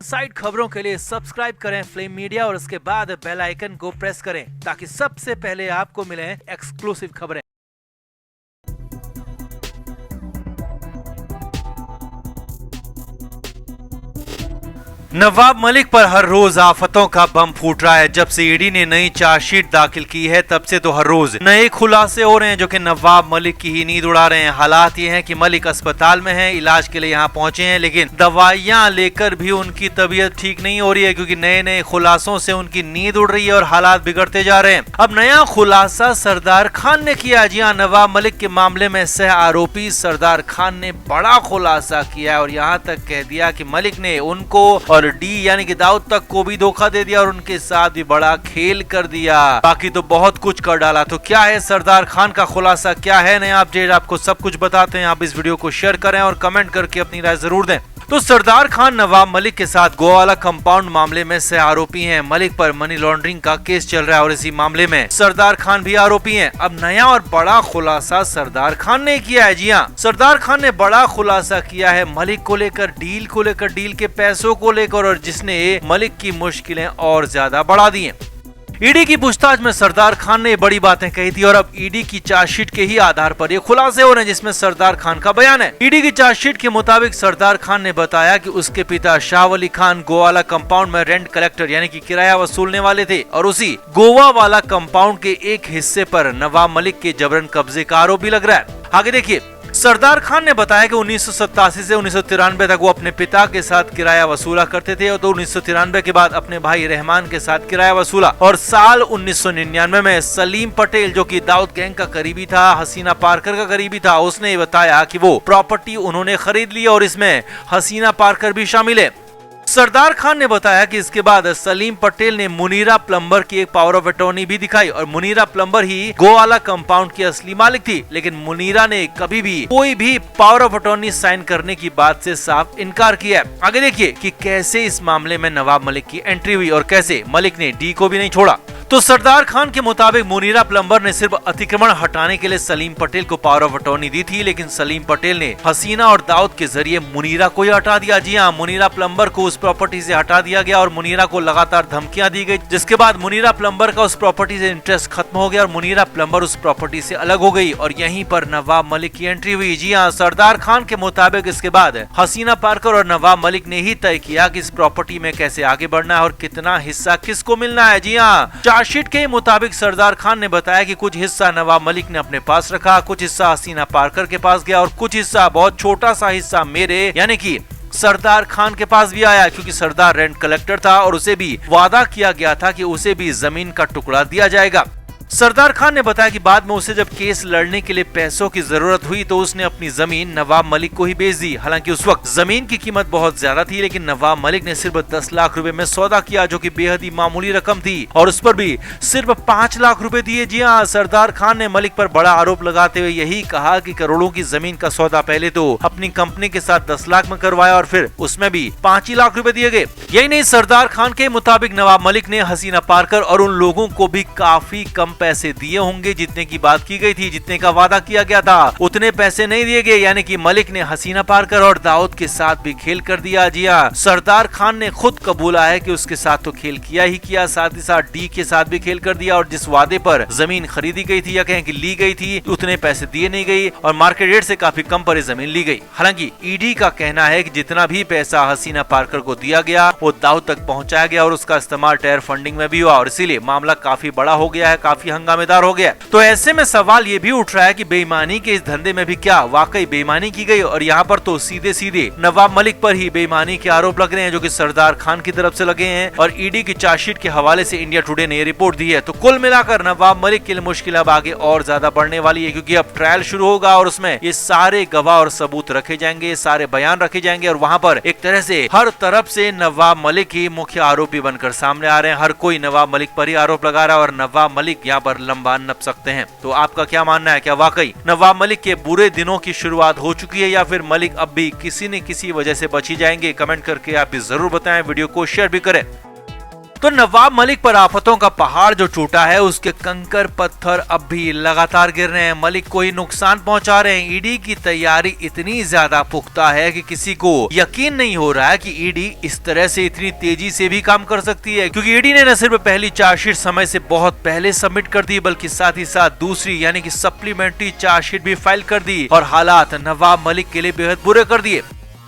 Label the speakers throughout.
Speaker 1: Side खबरों के लिए सब्सक्राइब करें फ्लेम मीडिया और उसके बाद बेल आइकन को प्रेस करें ताकि सबसे पहले आपको मिले एक्सक्लूसिव खबरें। नवाब मलिक पर हर रोज आफतों का बम फूट रहा है। जब से ईडी ने नई चार्जशीट दाखिल की है तब से तो हर रोज नए खुलासे हो रहे हैं जो कि नवाब मलिक की ही नींद उड़ा रहे हैं। हालात ये हैं कि मलिक अस्पताल में हैं, इलाज के लिए यहाँ पहुंचे हैं, लेकिन दवाइयां लेकर भी उनकी तबीयत ठीक नहीं हो रही है क्योंकि नए नए खुलासों से उनकी नींद उड़ रही है और हालात बिगड़ते जा रहे हैं। अब नया खुलासा सरदार खान ने किया। जी हाँ, नवाब मलिक के मामले में सह आरोपी सरदार खान ने बड़ा खुलासा किया और यहाँ तक कह दिया कि मलिक ने उनको और डी यानी कि दाऊद तक को भी धोखा दे दिया और उनके साथ भी बड़ा खेल कर दिया। बाकी तो बहुत कुछ कर डाला। तो क्या है सरदार खान का खुलासा, क्या है नया अपडेट, आपको सब कुछ बताते हैं। आप इस वीडियो को शेयर करें और कमेंट करके अपनी राय जरूर दें। तो सरदार खान नवाब मलिक के साथ गोवा वाला कंपाउंड मामले में सह आरोपी हैं। मलिक पर मनी लॉन्ड्रिंग का केस चल रहा है और इसी मामले में सरदार खान भी आरोपी हैं। अब नया और बड़ा खुलासा सरदार खान ने किया है। जी हाँ, सरदार खान ने बड़ा खुलासा किया है मलिक को लेकर, डील के पैसों को लेकर, और जिसने मलिक की मुश्किलें और ज्यादा बढ़ा दी हैं। ईडी की पूछताछ में सरदार खान ने बड़ी बातें कही थी और अब ईडी की चार्जशीट के ही आधार पर ये खुलासे हो रहे हैं जिसमें सरदार खान का बयान है। ईडी की चार्जशीट के मुताबिक सरदार खान ने बताया कि उसके पिता शाह वली खान गोवा वाला कंपाउंड में रेंट कलेक्टर यानी कि किराया वसूलने वाले थे और उसी गोवा वाला कंपाउंड के एक हिस्से पर नवाब मलिक के जबरन कब्जे का आरोप भी लग रहा है। आगे देखिए, सरदार खान ने बताया कि 1987 से 1993 तक वो अपने पिता के साथ किराया वसूला करते थे और तो 1993 के बाद अपने भाई रहमान के साथ किराया वसूला और साल 1999 में सलीम पटेल जो कि दाऊद गैंग का करीबी था, हसीना पारकर का करीबी था, उसने बताया कि वो प्रॉपर्टी उन्होंने खरीद ली और इसमें हसीना पारकर भी शामिल है। सरदार खान ने बताया कि इसके बाद सलीम पटेल ने मुनीरा प्लम्बर की एक पावर ऑफ अटॉर्नी भी दिखाई और मुनीरा प्लम्बर ही गोवाला कंपाउंड की असली मालिक थी, लेकिन मुनीरा ने कभी भी कोई भी पावर ऑफ अटॉर्नी साइन करने की बात से साफ इनकार किया है। आगे देखिए कि कैसे इस मामले में नवाब मलिक की एंट्री हुई और कैसे मलिक ने डी को भी नहीं छोड़ा। तो सरदार खान के मुताबिक मुनीरा प्लम्बर ने सिर्फ अतिक्रमण हटाने के लिए सलीम पटेल को पावर ऑफ अटॉर्नी दी थी, लेकिन सलीम पटेल ने हसीना और दाऊद के जरिए मुनीरा को ही हटा दिया। जी हाँ, मुनीरा प्लम्बर को उस प्रॉपर्टी से हटा दिया गया और मुनीरा को लगातार धमकियां दी गई, जिसके बाद मुनीरा प्लम्बर का उस प्रॉपर्टी से इंटरेस्ट खत्म हो गया और मुनीरा प्लम्बर उस प्रॉपर्टी से अलग हो गई और यहीं पर नवाब मलिक की एंट्री हुई। जी हाँ, सरदार खान के मुताबिक इसके बाद हसीना पारकर और नवाब मलिक ने ही तय किया कि इस प्रॉपर्टी में कैसे आगे बढ़ना है और कितना हिस्सा किसको मिलना है। जी हाँ, चार्जशीट के मुताबिक सरदार खान ने बताया कि कुछ हिस्सा नवाब मलिक ने अपने पास रखा, कुछ हिस्सा हसीना पारकर के पास गया और कुछ हिस्सा, बहुत छोटा सा हिस्सा मेरे यानी कि सरदार खान के पास भी आया क्योंकि सरदार रेंट कलेक्टर था और उसे भी वादा किया गया था कि उसे भी जमीन का टुकड़ा दिया जाएगा। सरदार खान ने बताया कि बाद में उसे जब केस लड़ने के लिए पैसों की जरूरत हुई तो उसने अपनी जमीन नवाब मलिक को ही बेच दी। हालांकि उस वक्त जमीन की कीमत बहुत ज्यादा थी, लेकिन नवाब मलिक ने सिर्फ 10 लाख रुपए में सौदा किया जो कि बेहद ही मामूली रकम थी और उस पर भी सिर्फ 5 लाख रुपए दिए। जी हाँ, सरदार खान ने मलिक पर बड़ा आरोप लगाते हुए यही कहा कि करोड़ों की जमीन का सौदा पहले तो अपनी कंपनी के साथ 10 लाख में करवाया और फिर उसमें भी 5 ही लाख रुपए दिए गए। यही नहीं, सरदार खान के मुताबिक नवाब मलिक ने हसीना पारकर और उन लोगों को भी काफी कम पैसे दिए होंगे जितने की बात की गई थी, जितने का वादा किया गया था उतने पैसे नहीं दिए गए, यानी कि मलिक ने हसीना पारकर और दाऊद के साथ भी खेल कर दिया। जी हाँ, सरदार खान ने खुद कबूला है कि उसके साथ तो खेल किया ही किया, साथ ही साथ डी के साथ भी खेल कर दिया और जिस वादे पर जमीन खरीदी गई थी या कहें कि ली गई थी उतने पैसे दिए नहीं गई और मार्केट रेट से काफी कम पर जमीन ली गई। हालांकि ईडी का कहना है कि जितना भी पैसा हसीना पारकर को दिया गया वो दाऊद तक पहुंचाया गया और उसका इस्तेमाल टेरर फंडिंग में भी हुआ और इसीलिए मामला काफी बड़ा हो गया है, काफी हंगामेदार हो गया। तो ऐसे में सवाल ये भी उठ रहा है कि बेईमानी के इस धंधे में भी क्या वाकई बेईमानी की गई और यहाँ पर तो सीधे सीधे नवाब मलिक पर ही बेईमानी के आरोप लग रहे हैं जो कि सरदार खान की तरफ से लगे हैं और ईडी की चार्जशीट के हवाले से इंडिया टुडे ने ये रिपोर्ट दी है। तो कुल मिलाकर नवाब मलिक के लिए मुश्किल अब आगे और ज्यादा बढ़ने वाली है क्योंकि अब ट्रायल शुरू होगा और उसमें ये सारे गवाह और सबूत रखे जाएंगे, सारे बयान रखे जाएंगे और वहाँ पर एक तरह से हर तरफ से नवाब मलिक ही मुख्य आरोपी बनकर सामने आ रहे हैं। हर कोई नवाब मलिक पर ही आरोप लगा रहा है और नवाब मलिक यहाँ पर लंबा नप सकते हैं। तो आपका क्या मानना है, क्या वाकई नवाब मलिक के बुरे दिनों की शुरुआत हो चुकी है या फिर मलिक अब भी किसी न किसी वजह से बची जाएंगे? कमेंट करके आप भी जरूर बताएं, वीडियो को शेयर भी करें। तो नवाब मलिक पर आफतों का पहाड़ जो टूटा है उसके कंकर पत्थर अब भी लगातार गिर रहे हैं, मलिक को ही नुकसान पहुंचा रहे हैं। ईडी की तैयारी इतनी ज्यादा पुख्ता है कि किसी को यकीन नहीं हो रहा है कि ईडी इस तरह से इतनी तेजी से भी काम कर सकती है, क्योंकि ईडी ने न सिर्फ पहली चार्जशीट समय से बहुत पहले सबमिट कर दी बल्कि साथ ही साथ दूसरी यानी कि सप्लीमेंट्री चार्जशीट भी फाइल कर दी और हालात नवाब मलिक के लिए बेहद बुरे कर दिए।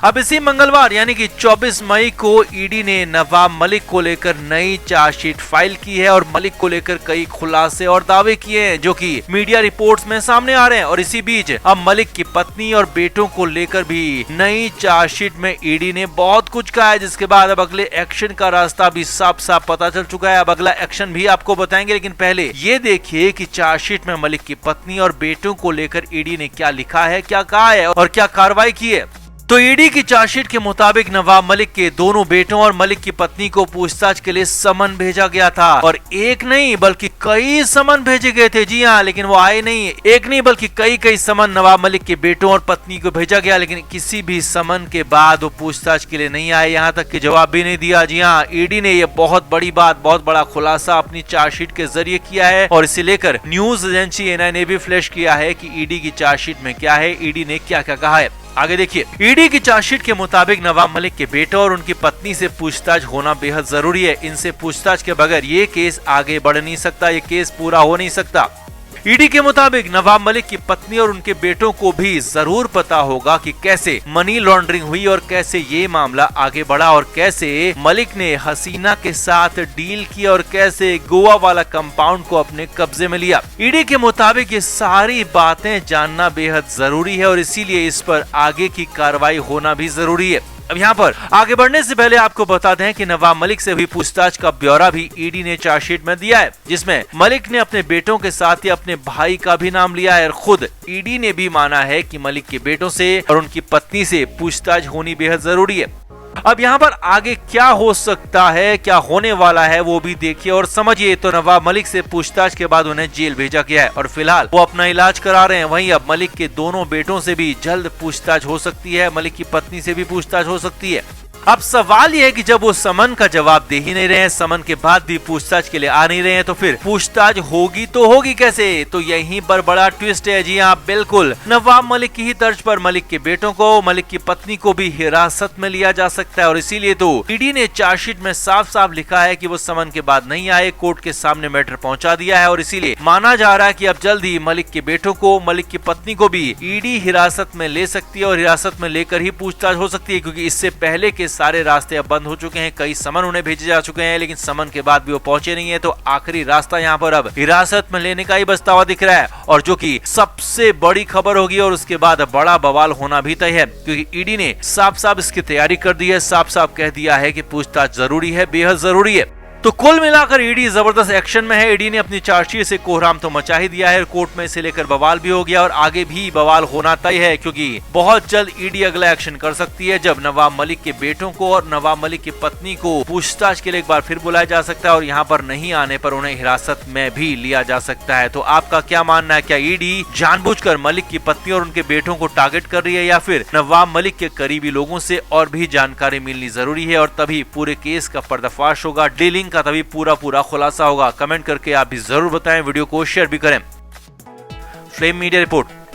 Speaker 1: अब इसी मंगलवार यानी कि 24 मई को ईडी ने नवाब मलिक को लेकर नई चार्जशीट फाइल की है और मलिक को लेकर कई खुलासे और दावे किए हैं जो कि मीडिया रिपोर्ट्स में सामने आ रहे हैं। और इसी बीच अब मलिक की पत्नी और बेटों को लेकर भी नई चार्जशीट में ईडी ने बहुत कुछ कहा है, जिसके बाद अब अगले एक्शन का रास्ता भी साफ साफ पता चल चुका है। अब अगला एक्शन भी आपको बताएंगे, लेकिन पहले ये देखिए कि चार्जशीट में मलिक की पत्नी और बेटों को लेकर ईडी ने क्या लिखा है, क्या कहा है और क्या कार्रवाई की है। तो ईडी की चार्जशीट के मुताबिक नवाब मलिक के दोनों बेटों और मलिक की पत्नी को पूछताछ के लिए समन भेजा गया था और एक नहीं बल्कि कई समन भेजे गए थे। जी हाँ, लेकिन वो आए नहीं। एक नहीं बल्कि कई समन नवाब मलिक के बेटों और पत्नी को भेजा गया, लेकिन किसी भी समन के बाद वो पूछताछ के लिए नहीं आए, यहाँ तक कि जवाब भी नहीं दिया। जी हाँ, ईडी ने ये बहुत बड़ी बात, बहुत बड़ा खुलासा अपनी चार्जशीट के जरिए किया है और इसे लेकर न्यूज एजेंसी एनआई ने भी फ्लैश किया है कि ईडी की चार्जशीट में क्या है, ईडी ने क्या क्या कहा है। आगे देखिए, ईडी की चार्जशीट के मुताबिक नवाब मलिक के बेटे और उनकी पत्नी से पूछताछ होना बेहद जरूरी है। इनसे पूछताछ के बगैर ये केस आगे बढ़ नहीं सकता, ये केस पूरा हो नहीं सकता। ईडी के मुताबिक नवाब मलिक की पत्नी और उनके बेटों को भी जरूर पता होगा कि कैसे मनी लॉन्ड्रिंग हुई और कैसे ये मामला आगे बढ़ा और कैसे मलिक ने हसीना के साथ डील किया और कैसे गोवा वाला कंपाउंड को अपने कब्जे में लिया। ईडी के मुताबिक ये सारी बातें जानना बेहद जरूरी है और इसीलिए इस पर आगे की कार्रवाई होना भी जरूरी है। अब यहाँ पर आगे बढ़ने से पहले आपको बता दें कि नवाब मलिक से हुई पूछताछ का ब्यौरा भी ईडी ने चार्जशीट में दिया है, जिसमें मलिक ने अपने बेटों के साथ ही अपने भाई का भी नाम लिया है और खुद ईडी ने भी माना है कि मलिक के बेटों से और उनकी पत्नी से पूछताछ होनी बेहद जरूरी है। अब यहाँ पर आगे क्या हो सकता है, क्या होने वाला है, वो भी देखिए और समझिए। तो नवाब मलिक से पूछताछ के बाद उन्हें जेल भेजा गया है और फिलहाल वो अपना इलाज करा रहे हैं। वहीं अब मलिक के दोनों बेटों से भी जल्द पूछताछ हो सकती है, मलिक की पत्नी से भी पूछताछ हो सकती है। अब सवाल यह है कि जब वो समन का जवाब दे ही नहीं रहे हैं, समन के बाद भी पूछताछ के लिए आ नहीं रहे हैं, तो फिर पूछताछ होगी तो होगी कैसे? तो यहीं पर बड़ा ट्विस्ट है। जी हाँ, बिल्कुल नवाब मलिक की ही तर्ज पर मलिक के बेटों को, मलिक की पत्नी को भी हिरासत में लिया जा सकता है और इसीलिए तो ईडी ने चार्जशीट में साफ साफ लिखा है कि वो समन के बाद नहीं आए, कोर्ट के सामने मैटर पहुंचा दिया है और इसीलिए माना जा रहा है कि अब जल्द ही मलिक के बेटों को, मलिक की पत्नी को भी ईडी हिरासत में ले सकती है और हिरासत में लेकर ही पूछताछ हो सकती है, क्योंकि इससे पहले के सारे रास्ते अब बंद हो चुके हैं। कई समन उन्हें भेजे जा चुके हैं, लेकिन समन के बाद भी वो पहुंचे नहीं है। तो आखिरी रास्ता यहाँ पर अब हिरासत में लेने का ही बचता हुआ दिख रहा है और जो कि सबसे बड़ी खबर होगी और उसके बाद बड़ा बवाल होना भी तय है, क्योंकि ईडी ने साफ साफ इसकी तैयारी कर दी है, साफ साफ कह दिया है कि पूछताछ जरूरी है, बेहद जरूरी है। तो कुल मिलाकर ईडी जबरदस्त एक्शन में है। ईडी ने अपनी चार्जशीट से कोहराम तो मचा ही दिया है, कोर्ट में इसे लेकर बवाल भी हो गया और आगे भी बवाल होना तय है, क्योंकि बहुत जल्द ईडी अगला एक्शन कर सकती है जब नवाब मलिक के बेटों को और नवाब मलिक की पत्नी को पूछताछ के लिए एक बार फिर बुलाया जा सकता है और यहाँ पर नहीं आने पर उन्हें हिरासत में भी लिया जा सकता है। तो आपका क्या मानना है? क्या ईडी जानबूझकर मलिक की पत्नी और उनके बेटों को टारगेट कर रही है या फिर नवाब मलिक के करीबी लोगों से और भी जानकारी मिलनी जरूरी है और तभी पूरे केस का पर्दाफाश होगा, डीलिंग का तभी पूरा खुलासा होगा? कमेंट करके आप भी जरूर बताएं, वीडियो को शेयर भी करें। Flame media report.